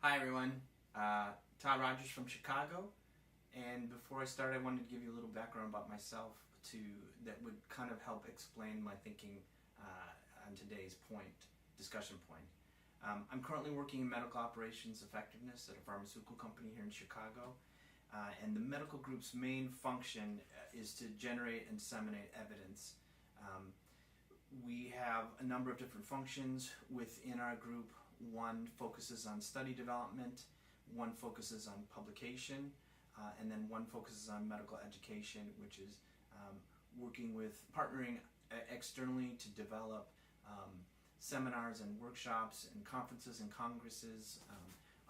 Hi everyone, Todd Rogers from Chicago, and before I start I wanted to give you a little background about myself that would kind of help explain my thinking on today's discussion point. I'm currently working in medical operations effectiveness at a pharmaceutical company here in Chicago, and the medical group's main function is to generate and disseminate evidence. Um, we have a number of different functions within our group. One focuses on study development, one focuses on publication, and then one focuses on medical education, which is working with partnering externally to develop seminars and workshops and conferences and congresses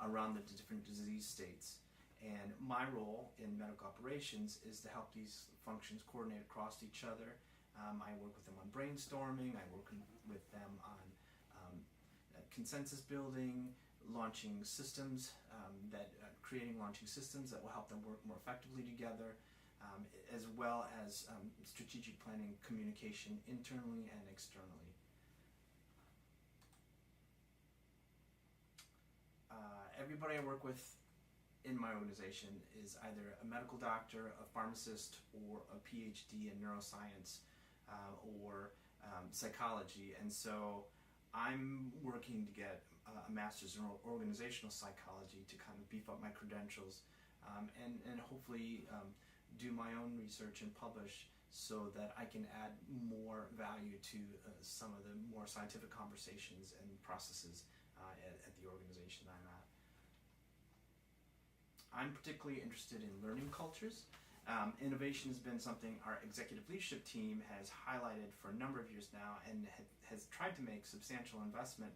around the different disease states. And my role in medical operations is to help these functions coordinate across each other. I work with them on brainstorming, I work with them on consensus building, launching systems, creating launching systems that will help them work more effectively together, as well as strategic planning, communication internally and externally. Everybody I work with in my organization is either a medical doctor, a pharmacist, or a PhD in neuroscience or psychology, and so I'm working to get a master's in organizational psychology to kind of beef up my credentials and hopefully do my own research and publish so that I can add more value to some of the more scientific conversations and processes at the organization that I'm at. I'm particularly interested in learning cultures. Innovation has been something our executive leadership team has highlighted for a number of years now and has tried to make substantial investment.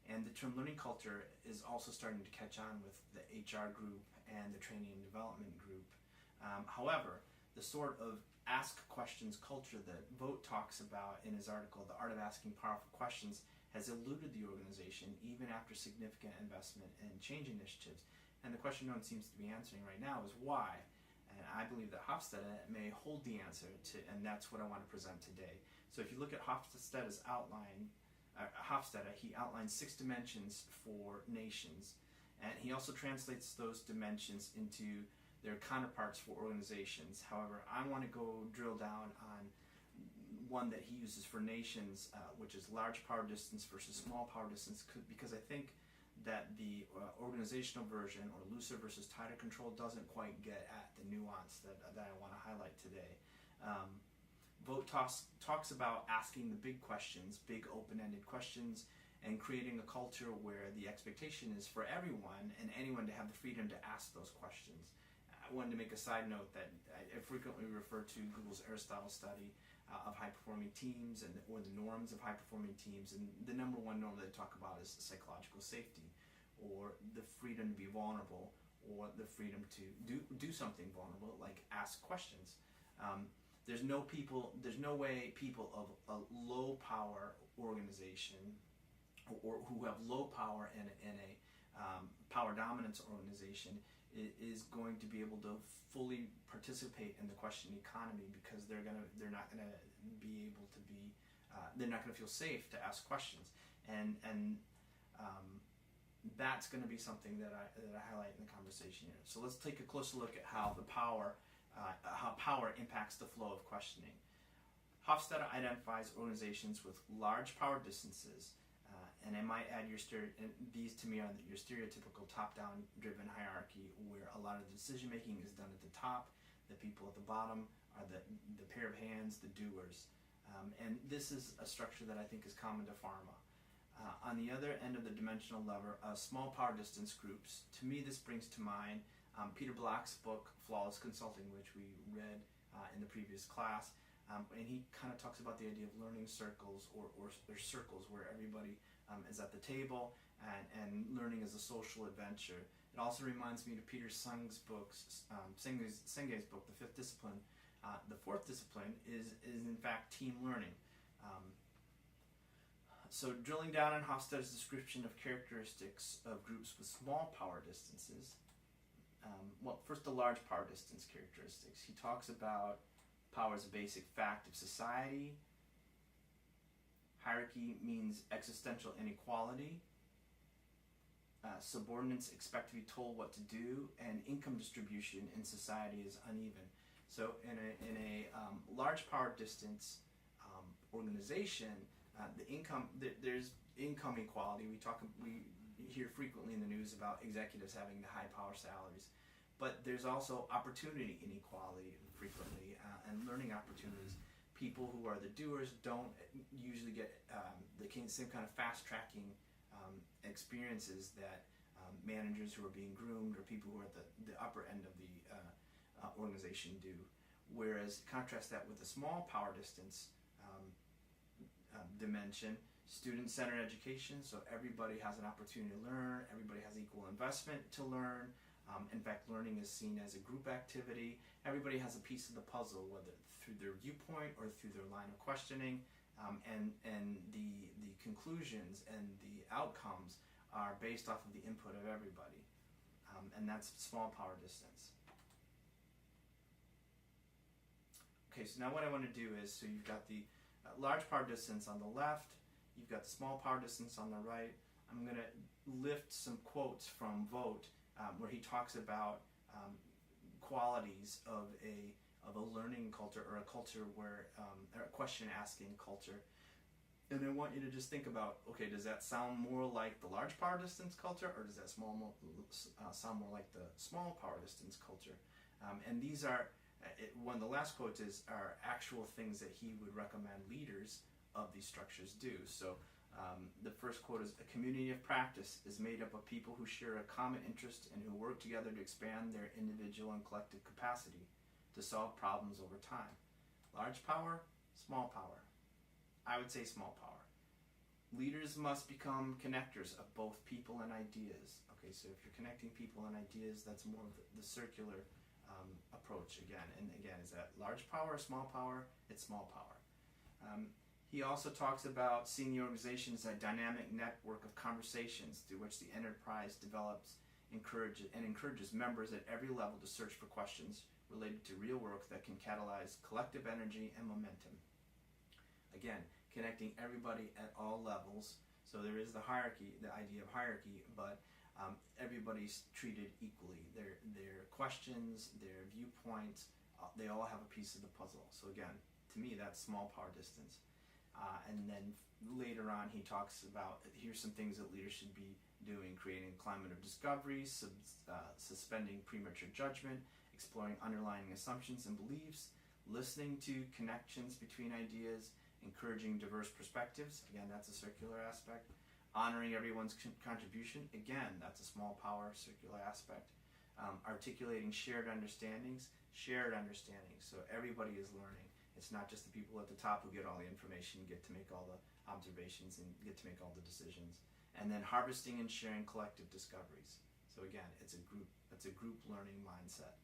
And the term learning culture is also starting to catch on with the HR group and the training and development group. However, the sort of ask questions culture that Vogt talks about in his article, The Art of Asking Powerful Questions, has eluded the organization even after significant investment in change initiatives. And the question no one seems to be answering right now is why? And I believe that Hofstede may hold the answer to, and that's what I want to present today. So if you look at Hofstede's outline, Hofstede, he outlines 6 dimensions for nations, and he also translates those dimensions into their counterparts for organizations. However, I want to go drill down on one that he uses for nations, which is large power distance versus small power distance, because I think that the organizational version, or looser versus tighter control, doesn't quite get at the nuance that I want to highlight today. Vogt talks about asking the big questions, big open-ended questions, and creating a culture where the expectation is for everyone and anyone to have the freedom to ask those questions. I wanted to make a side note that I frequently refer to Google's Aristotle study of high-performing teams or the norms of high-performing teams, and the number one norm that they talk about is psychological safety, or the freedom to be vulnerable, or the freedom to do something vulnerable, like ask questions. There's no way people of a low-power organization or who have low power in a power dominance organization is going to be able to fully participate in the question economy, because they're not going to be able to be they're not going to feel safe to ask questions, and that's going to be something that I highlight in the conversation here. So let's take a closer look at how power impacts the flow of questioning. Hofstede identifies organizations with large power distances. And I might add these to me are your stereotypical top-down driven hierarchy, where a lot of the decision-making is done at the top. The people at the bottom are the pair of hands, the doers. And this is a structure that I think is common to pharma. On the other end of the dimensional lever, small power distance groups. To me, this brings to mind Peter Block's book, Flawless Consulting, which we read in the previous class. And he kind of talks about the idea of learning circles or circles where everybody is at the table and learning is a social adventure. It also reminds me of Peter Senge's book, The Fifth Discipline. The fourth discipline is in fact team learning. So drilling down on Hofstede's description of characteristics of groups with small power distances. Well, first the large power distance characteristics. He talks about power is a basic fact of society. Hierarchy means existential inequality. subordinates expect to be told what to do, and income distribution in society is uneven. So in a large power distance organization, there's income equality. We hear frequently in the news about executives having the high power salaries, but there's also opportunity inequality frequently, and learning opportunities. People who are the doers don't usually get the same kind of fast tracking experiences that managers who are being groomed or people who are at the upper end of the organization do. Whereas contrast that with the small power distance dimension, student-centered education, so everybody has an opportunity to learn, everybody has equal investment to learn. In fact, learning is seen as a group activity. Everybody has a piece of the puzzle, whether through their viewpoint or through their line of questioning, and the conclusions and the outcomes are based off of the input of everybody, and that's small power distance. Okay, so now what I want to do is, so you've got the large power distance on the left, you've got the small power distance on the right. I'm going to lift some quotes from Vogt, where he talks about qualities of a learning culture, or a culture where or a question asking culture. And I want you to just think about, okay, does that sound more like the large power distance culture, or does that sound more like the small power distance culture? And these are one of the last quotes are actual things that he would recommend leaders of these structures do. So the first quote is, "A community of practice is made up of people who share a common interest and who work together to expand their individual and collective capacity to solve problems over time." Large power, small power. I would say small power. Leaders must become connectors of both people and ideas. Okay, so if you're connecting people and ideas, that's more of the circular approach again. And again, is that large power or small power? It's small power. He also talks about seeing the organization as a dynamic network of conversations through which the enterprise develops, encourages members at every level to search for questions related to real work that can catalyze collective energy and momentum. Again, connecting everybody at all levels. So there is the hierarchy, the idea of hierarchy, but everybody's treated equally. Their questions, their viewpoints, they all have a piece of the puzzle. So again, to me, that's small power distance. And then later on, he talks about, here's some things that leaders should be doing: creating a climate of discovery, suspending premature judgment, exploring underlying assumptions and beliefs, listening to connections between ideas, encouraging diverse perspectives. Again, that's a circular aspect. Honoring everyone's contribution. Again, that's a small power circular aspect. Articulating shared understandings. So everybody is learning. It's not just the people at the top who get all the information, get to make all the observations, and get to make all the decisions. And then harvesting and sharing collective discoveries. So again, it's a group learning mindset.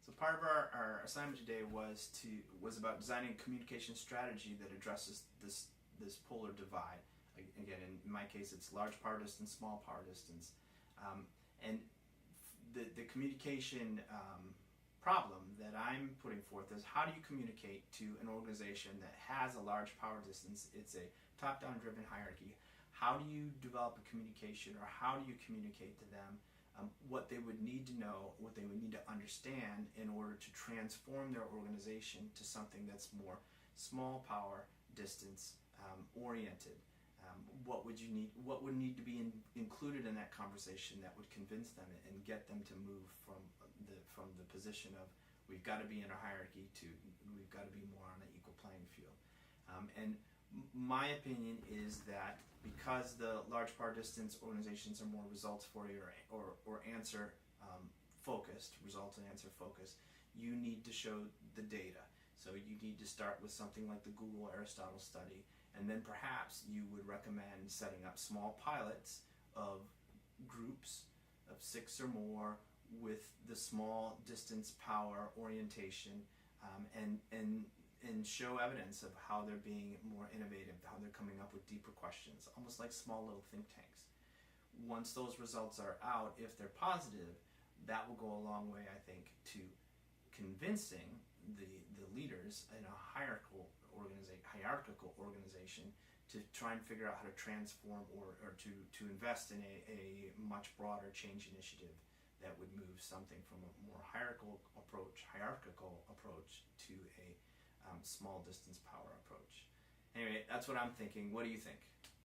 So part of our assignment today was about designing a communication strategy that addresses this polar divide. Again, in my case, it's large power distance, small power distance, and the communication problem that I'm putting forth is, how do you communicate to an organization that has a large power distance? It's a top-down driven hierarchy. How do you develop a communication, or how do you communicate to them what they would need to know, what they would need to understand in order to transform their organization to something that's more small power distance oriented? What would you need? What would need to be included in that conversation that would convince them and get them to move from the position of we've got to be in a hierarchy to we've got to be more on an equal playing field? And my opinion is that because the large power distance organizations are more results for you or answer focused, results and answer focused, you need to show the data. So you need to start with something like the Google Aristotle study, and then perhaps you would recommend setting up small pilots of groups of 6 or more with the small distance power orientation, and show evidence of how they're being more innovative, how they're coming up with deeper questions, almost like small little think tanks. Once those results are out, if they're positive, that will go a long way, I think, to convincing the leaders in a hierarchical organization to try and figure out how to transform or to invest in a much broader change initiative that would move something from a more hierarchical approach to a small distance power approach. Anyway, that's what I'm thinking. What do you think?